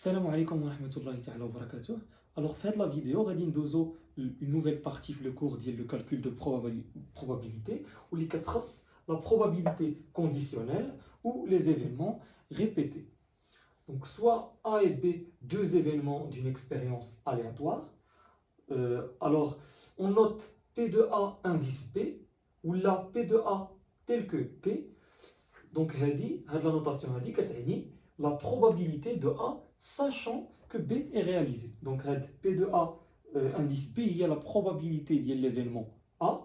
Salam alaikum wa rahmatullahi ta'ala wa barakatuh. Alors, fait la vidéo, غادي ندوزو une nouvelle partie في le cours ديال le calcul de probabilité où les كتخص la probabilité conditionnelle ou les événements répétés. Donc, soit A et B, deux événements d'une expérience aléatoire. Alors, on note P de A indice P ou la P de A tel que P. Donc, la notation كتعني la probabilité de A sachant que B est réalisé. Donc, P de A indice B, il y a la probabilité de l'événement A,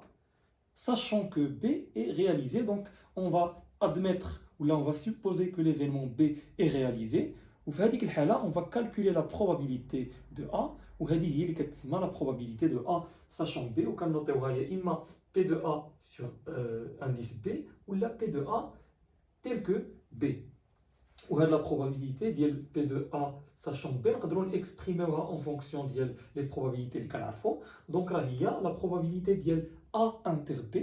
sachant que B est réalisé. Donc, on va admettre, ou là, on va supposer que l'événement B est réalisé. Ou là, on va calculer la probabilité de A, ou la probabilité de A sachant B, ou quand noter P de A sur indice B, ou la P de A tel que B. Ou la probabilité de P de A sachant B, on peut l'exprimer en fonction des probabilités de Canarfo. Donc, il y a la probabilité de A inter B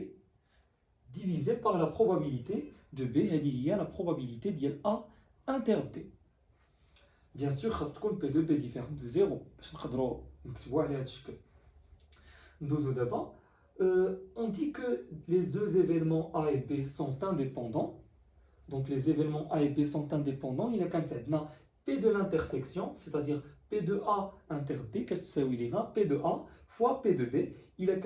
divisée par la probabilité de B, et il y a la probabilité de A inter B. Bien sûr, P de B différent de 0. On dit que les deux événements A et B sont indépendants. Donc les événements A et B sont indépendants. Il y a P de l'intersection, c'est-à-dire P de A inter B, P de A fois P de B. Il y a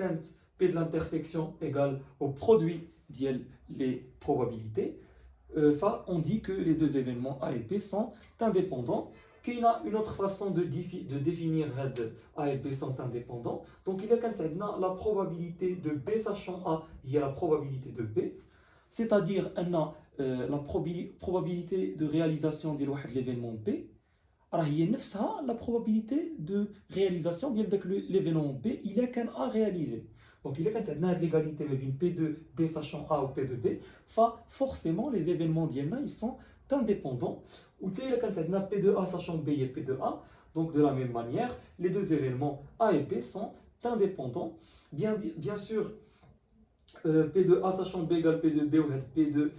P de l'intersection égale au produit des probabilités. On dit que les deux événements A et B sont indépendants. Il y a une autre façon de définir A et B sont indépendants. Donc il y a la probabilité de B sachant A, il y a la probabilité de B. C'est-à-dire la probabilité de réalisation de l'événement B, il y a la probabilité de réalisation de l'événement B, il y a qu'un A réalisé. Donc il y a l'égalité entre P de B sachant A ou P de B, forcément les événements ils sont indépendants. Ou il y a P de A sachant B et P de A, donc de la même manière, les deux événements A et B sont indépendants. Bien sûr, P de A sachant B égale P de B, ou P de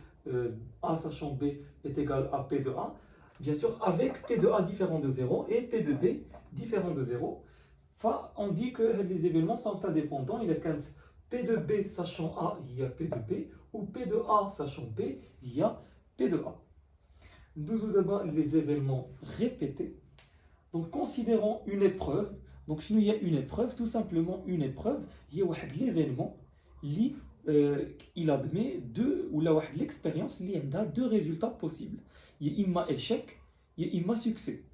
A sachant B est égal à P de A, bien sûr avec P de A différent de 0 et P de B différent de 0. On dit que les événements sont indépendants. Il y a quand P de B sachant A, il y a P de B, ou P de A sachant B, il y a P de A. Nous avons les événements répétés. Donc considérons une épreuve. Donc si il y a une épreuve, tout simplement une épreuve, il y a l'événement il admet deux, ou l'expérience, il y a deux résultats possibles. Il y a imma échec, il y a imma succès.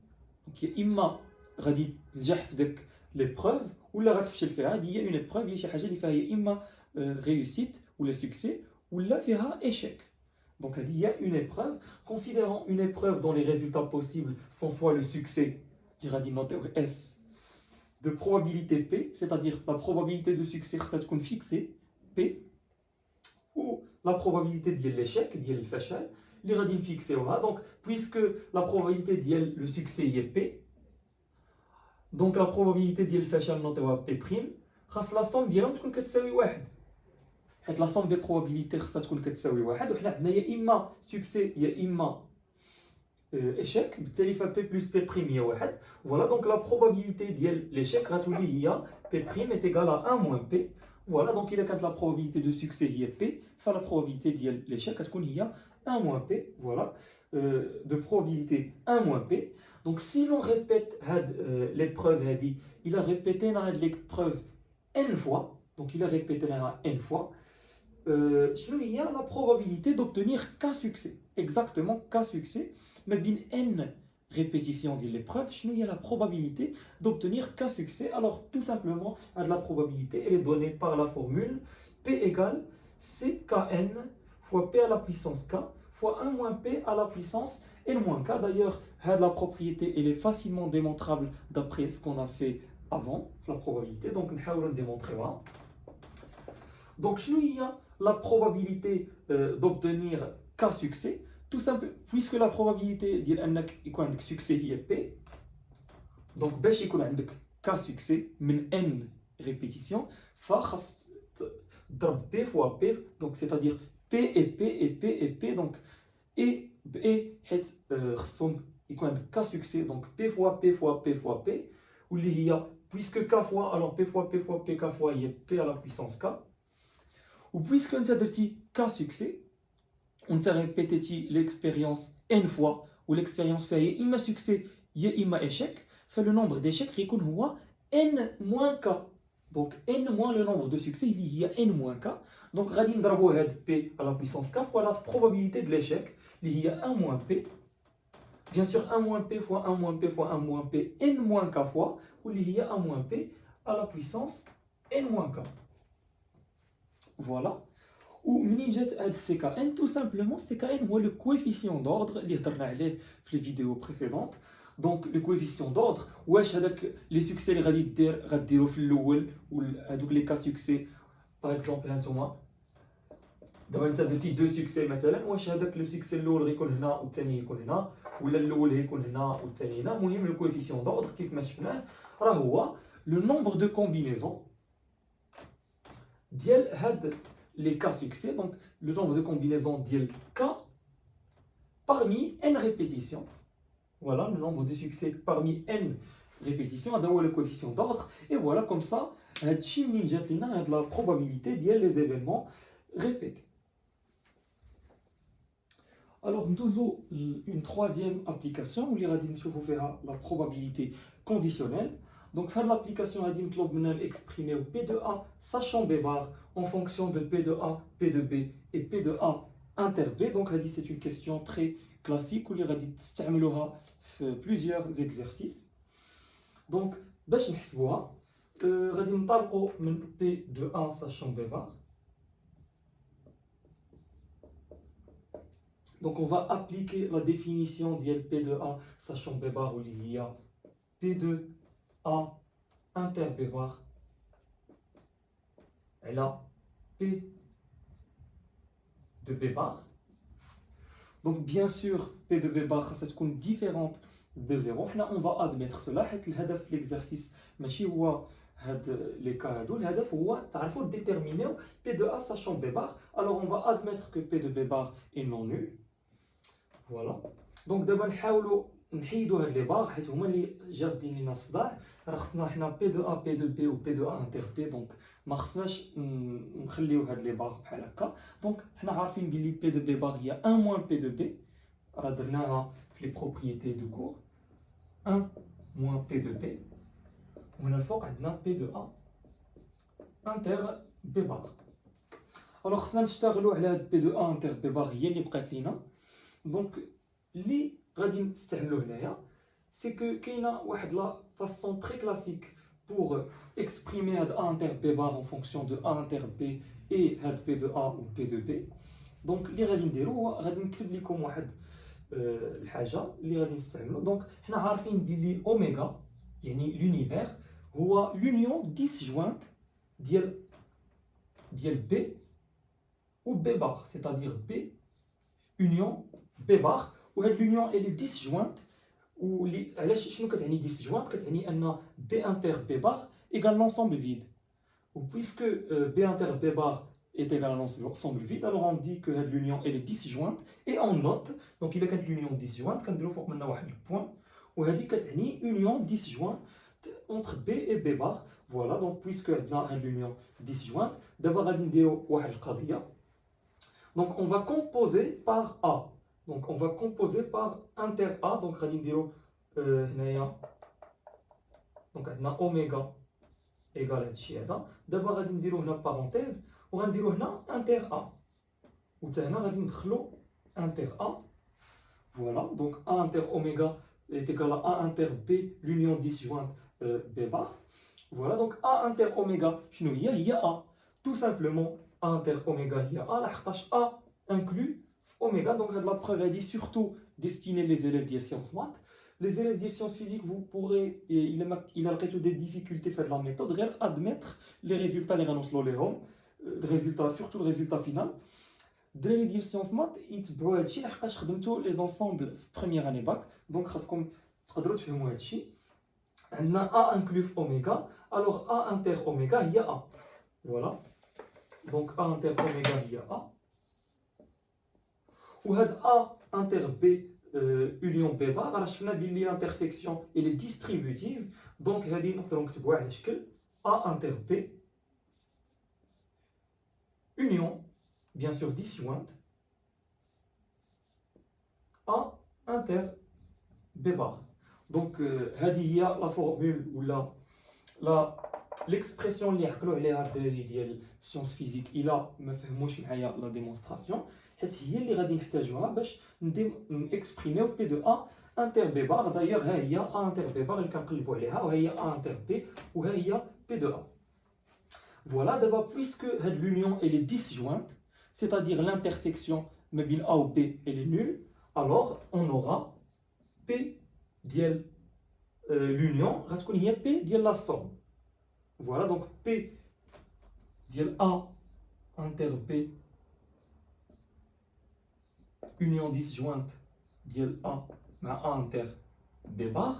Donc il y a imma غادي تنجح في ديك l'épreuve ولا غتفشل فيها. Il y a une épreuve, il y a شي حاجه اللي فيها هي imma réussite ou le succès ولا فيها échec. Donc il y a une épreuve. Considérons une épreuve dont les résultats possibles sont soit le succès, qui غادي noter S, de probabilité P, c'est-à-dire la probabilité de succès ça تكون fixée P, ou la probabilité de l'échec, de l'fachal, les radines fixées. Donc, puisque la probabilité de le succès est P, donc la probabilité de l'fachal est P', la somme de la somme des probabilités est 1. Il y a imma succès, il y a imma échec, P plus P' est 1. Voilà, donc la probabilité de l'échec P' est égale à 1 moins P. Voilà, donc il y a quand la probabilité de succès est P, la probabilité de l'échec il y a 1 moins P, voilà, de probabilité 1 moins P. Donc si l'on répète l'épreuve, il a répété l'épreuve n fois, donc il a répété n fois, il y a la probabilité d'obtenir K succès, exactement K succès, mais bien n répétition de l'épreuve, il y a la probabilité d'obtenir K succès. Alors tout simplement, la probabilité elle est donnée par la formule P égale CKN fois P à la puissance K fois 1 moins P à la puissance N moins K. D'ailleurs, la propriété elle est facilement démontrable d'après ce qu'on a fait avant, la probabilité. Donc on va démontrer. Donc il y a la probabilité d'obtenir K succès. Tout simple, puisque la probabilité de succès est P, donc باش يكون عندك K succès من N répétitions, فخاص تضرب P fois P, donc c'est-à-dire P et P et P et P, donc et حيت خصهم يكون عندك K succès, donc P fois P fois P fois P, واللي هي puisque K fois, alors P fois P fois P K fois, il y a P à la puissance K. Ou puisque nous avons K succès, on a répété l'expérience N fois, ou l'expérience fait imma succès, imma échec, fait le nombre d'échecs, il N moins K. Donc N moins le nombre de succès, il y a N moins K. Donc radin drabo P à la puissance K fois la probabilité de l'échec, il y a 1 moins P. Bien sûr, 1 moins P fois 1 moins P fois 1 moins P, N moins K fois, où il y a 1 moins P à la puissance N moins K. Voilà. Ou minijet ad CKN, tout simplement, CKN est le coefficient d'ordre, اللي هضرنا عليه في les vidéos précédentes. Donc le coefficient d'ordre, واش هذاك les succès اللي غديروا في الاول وهذوك les cas succès, par exemple هانتوما دابا انت درتي دو سوكسي مثلا، واش هذاك لو سوكسي الاول غيكون هنا والثاني يكون هنا، ولا الاول غيكون هنا والثاني هنا. المهم لو كويفيسيون دوردر كيف ما شفناه راه هو لو نومبر دو كومبينيزون ديال هاد لي كا سوكسي. دونك لو نومبر دو كومبينيزون ديال كا parmi n répétitions. Voilà le nombre de succès parmi n répétitions. هذا هو le coefficient d'ordre. Et voilà comme ça هادشي منين جات لينا هاد لا probabilité ديال les événements répétés. Alors, nous avons une troisième application où il y a la probabilité conditionnelle. Donc, faire l'application, on a exprimer P de A sachant B bar en fonction de P de A, P de B et P de A inter B. Donc, c'est une question très classique où il y a plusieurs exercices. Donc, باش نحسبوها غادي نطلقوا من P de A sachant B bar. Donc on va appliquer la définition de P de A sachant B bar où il y a P de A inter B bar. Et là, P de B bar. Donc bien sûr, P de B bar, c'est différente de 0. Là, on va admettre cela. L'exercice, ماشي هو les cas هادو. الهدف هو تعرفوا déterminer P de A sachant B bar. Alors on va admettre que P de B bar est non nul. Voilà. Donc دابا نحاولوا نحيدوا هاد لي باغ حيت هما اللي جابدين لينا الصداع. راه خصنا حنا بي دو ا بي دو بي و بي دو ا انتر بي، دونك ما خصناش نخليو هاد لي باغ بحال هكا. دونك حنا عارفين بلي بي دو بي باغ هي 1 موان بي دو بي، راه درناها في لي بروبريتي دو كور 1 موان بي دو بي، وهنا الفوق عندنا بي دو ا انتر بي باغ. الوغ خصنا نشتغلوا على هاد بي دو ا انتر بي باغ هي اللي بقات لينا. دونك اللي غادي نستعملو هنايا سي كو كاينه واحد لا فاسون تري كلاسيك بور اكسبريمي هاد ا انتر بي بار اون فونكسيون دو ا انتر بي اي هاد بي دو ا و بي دو بي. دونك اللي غادي نديرو هو غادي نكتب لكم واحد الحاجه اللي غادي نستعملو. دونك حنا عارفين بلي اوميغا يعني لونيفير هو لونيون ديسجوانت ديال بي و بي بار، سيتادير بي union B bar. وهاد l'union elle est disjointe. واللي علاش شنو كتعني disjointe؟ كتعني ان B inter B bar égale l'ensemble vide. Ou puisque B inter B bar est égal à l'ensemble vide, alors on dit que هاد l'union elle est disjointe et on note. Donc الا كانت l'union disjointe كنديرو فوق منها واحد البوين، وهذه كتعني union disjointe entre B et B bar. Voilà, donc puisque عندنا هاد l'union disjointe دابا غادي نديرو واحد القضيه. Donc on va composer par A. Donc on va composer par inter A. Donc غادي نديرو هنايا دونك عندنا اوميغا ايغال هادشي هذا. دابا غادي نديرو هنا بارونتيز وغنديرو هنا انتر A، وحتى هنا غادي ندخلو انتر A. Voilà, donc A inter oméga est égal à A inter B, l'union disjointe B bar. Voilà, donc A inter oméga شنو هي A. Tout simplement A inter oméga هي A لحقاش A inclut oméga. Donc la preuve elle dit surtout destiner les élèves des sciences maths. Les élèves des sciences physiques, vous pourrez, il a des difficultés fait de la méthode, admettre les résultats, les résultats, surtout le résultat final. De l'élève des sciences maths, ils ont les ensembles première année bac. Donc خاصكم تقدروا تفهموا هادشي. عندنا A inclut oméga, alors A inter oméga هي A. Voilà. Donc A inter oméga هي A. وهاد A inter B union B bar راه شفنا بلي l'intersection elle est distributive donc هذه نقدروا نكتبوها على شكل A inter B union bien sûr disjointe A inter B bar donc هذه هي لا فورمول ولا لا l'expression اللي عقلوا عليها الدراري ديال سيونس فيزيك الا ما فهموش معايا لا ديمونستراسيون حيت هي اللي غادي نحتاجوها باش نكسبريميو بي دو ا انتر بي بار دايوغ ها هي ا انتر بي بار اللي كنقلبوا عليها وها هي ا انتر بي وها هي بي دو ا فوالا دابا بويسكو هاد لونيون elle est disjointe c'est-à-dire l'intersection ما بين A و B elle est nulle alors on aura P ديال l'union غتكون هي P ديال la somme voilà donc P ديال A inter B union disjointe ديال A مع A inter B bar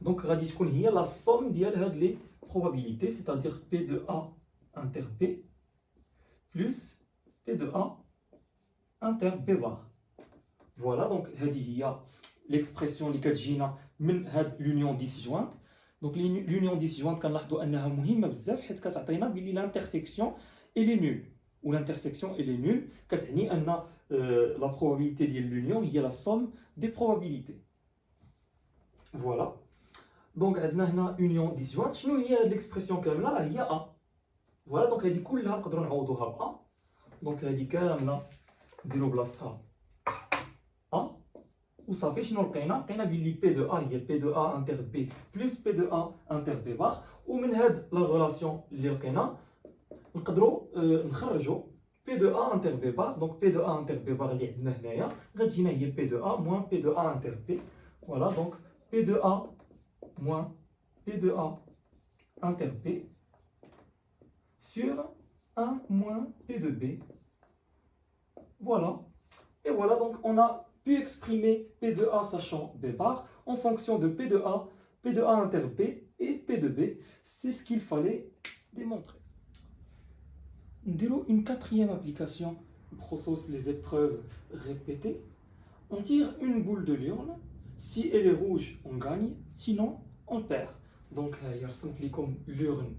donc غادي تكون هي la somme ديال هاد les probabilités c'est-à-dire P de A inter B plus P de A inter B bar voilà donc هذه هي l'expression اللي كتجينا من هاد l'union disjointe donc l'union disjointe كنلاحظوا انها مهمه بزاف حيت كتعطينا بلي l'intersection elle est nulle ou l'intersection elle est nulle كتعني ان la probabilité ديال l'union هي la somme des probabilités voilà donc عندنا هنا union disjointe شنو هي هاد l'expression كامله راه هي A voilà donc هذه كلها نقدروا نعوضوها ب A donc هذه كامله نديروا بلاصتها A وصافي شنو لقينا بلي بي دو ا هي بي دو ا انتر بي بلس بي دو ا انتر بي بار ومن هاد لا ريلاسيون اللي لقينا نقدروا نخرجوا بي دو ا انتر بي بار دونك بي دو ا انتر بي بار اللي عندنا هنايا غتجينا هي بي دو ا موان بي دو ا انتر بي فوالا دونك بي دو ا موان بي دو ا انتر بي sur 1 moins P de B voilà et voilà donc on a pu exprimer P de A sachant B bar en fonction de P de A, P de A inter B et P de B. C'est ce qu'il fallait démontrer. Nous dirons une quatrième application, process les épreuves répétées. On tire une boule de l'urne. Si elle est rouge, on gagne. Sinon, on perd. Donc, il y a comme l'urne.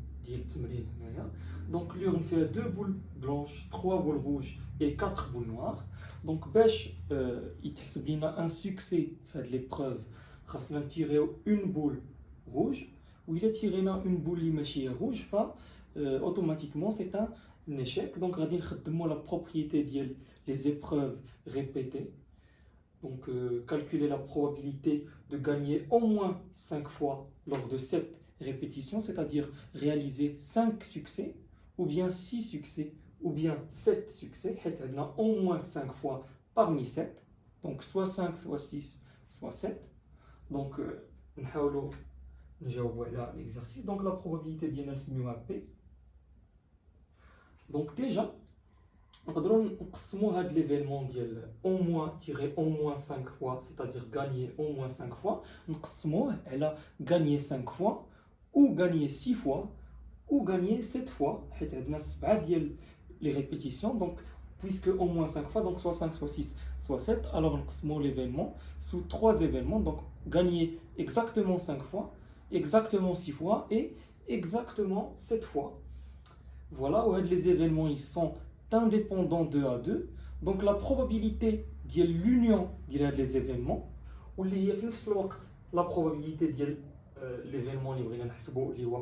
Donc, l'urne fait 2 boules blanches, 3 boules rouges et 4 boules noires. Donc, il y a un succès fait de l'épreuve. Il a tiré une boule rouge, ou il a tiré une boule rouge, automatiquement c'est un échec. Donc, on va la propriété des épreuves répétées. Donc, calculer la probabilité de gagner au moins 5 fois lors de cette répétition, c'est-à-dire réaliser 5 succès, ou bien 6 succès, ou bien 7 succès, on a au moins 5 fois parmi 7, donc soit 5, soit 6, soit 7. Donc, on va l'exercice. Donc, la probabilité d'y P. Donc, déjà, on va l'événement au moins tirer au moins 5 fois, c'est-à-dire gagner au moins 5 fois. Elle a gagné 5 fois, ou gagné 6 fois, ou gagner 7 fois. Les répétitions, donc puisque au moins 5 fois, donc soit 5, soit 6, soit 7, alors on l'événement sous 3 événements, donc gagner exactement 5 fois, exactement 6 fois et exactement 7 fois. Voilà, où les événements ils sont indépendants 2 à 2, donc la probabilité de l'union des événements, ou la probabilité de l'événement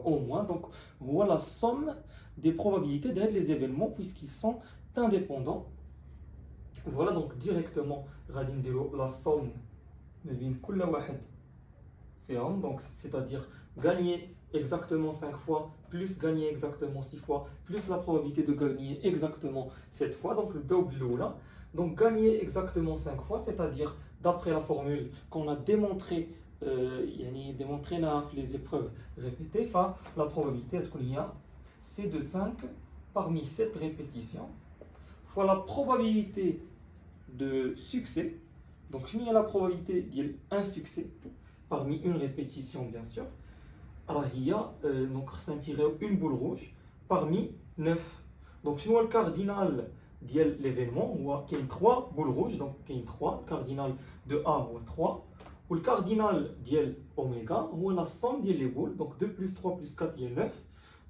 au moins, donc voilà la somme des probabilités d'être les événements puisqu'ils sont indépendants. Voilà donc directement la somme donc c'est-à-dire gagner exactement 5 fois plus gagner exactement 6 fois plus la probabilité de gagner exactement 7 fois, donc le double là. Donc gagner exactement 5 fois, c'est-à-dire d'après la formule qu'on a démontré démontré les épreuves répétées, la probabilité c'est de 5 parmi 7 répétitions fois la probabilité de succès. Donc il y a la probabilité d'un succès parmi une répétition bien sûr. Alors il y a donc tirer une boule rouge parmi 9. Donc le cardinal ديال l'événement هو كاين 3 boules rouges, donc كاين 3 cardinal de A هو 3 والcardinal ديال oméga هو la somme ديال les boules, donc 2 plus 3 plus 4 il y a 9,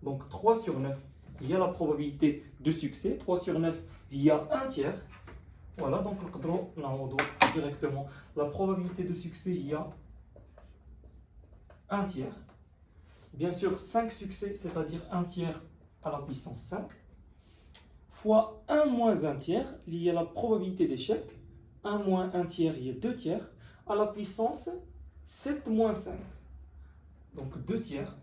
donc 3 sur 9 il y a la probabilité de succès, 3 sur 9 il y a un tiers. Voilà, donc نقدروا نعوضوا directement la probabilité de succès il y a un tiers. Bien sûr 5 succès, c'est-à-dire un tiers à la puissance 5 fois 1 moins 1 tiers, il y a la probabilité d'échec. 1 moins 1 tiers, il y a 2 tiers, à la puissance 7 moins 5. Donc 2 tiers,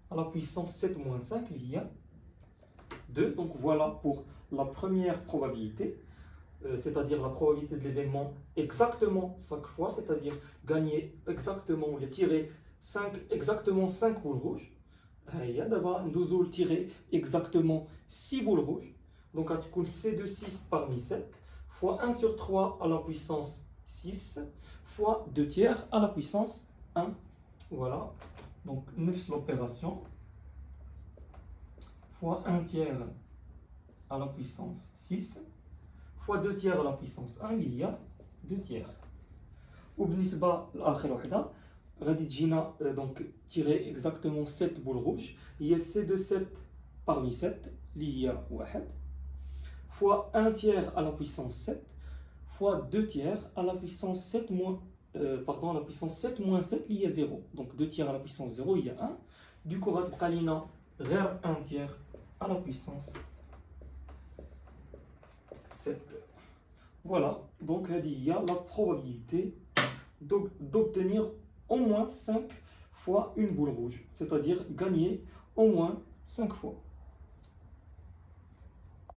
à la puissance 7 moins 5, il y a 2. Donc voilà pour la première probabilité, c'est-à-dire la probabilité de l'événement exactement 5 fois, c'est-à-dire gagner exactement ou tirer exactement 5 boules rouges. Il y a d'abord nous tirer exactement 6 boules rouges. Donc, C de 6 parmi 7 fois 1 sur 3 à la puissance 6 fois 2 tiers à la puissance 1. Voilà. Donc, 9 l'opération fois 1 tiers à la puissance 6 fois 2 tiers à la puissance 1, il y a 2 tiers. وبالنسبة لآخر وحدة غادي تجينا donc tirer exactement 7 boules rouges. Il y a C de 7 parmi 7 il y a 1 fois 1 tiers à la puissance 7 fois 2 tiers à la puissance 7 moins à la puissance 7 moins 7 il y a 0. Donc 2 tiers à la puissance 0 il y a 1. Du coup غتبقى لينا غير 1 tiers à la puissance 7. Voilà, donc il y a la probabilité d'obtenir au moins 5 fois une boule rouge, c'est-à-dire gagner au moins 5 fois.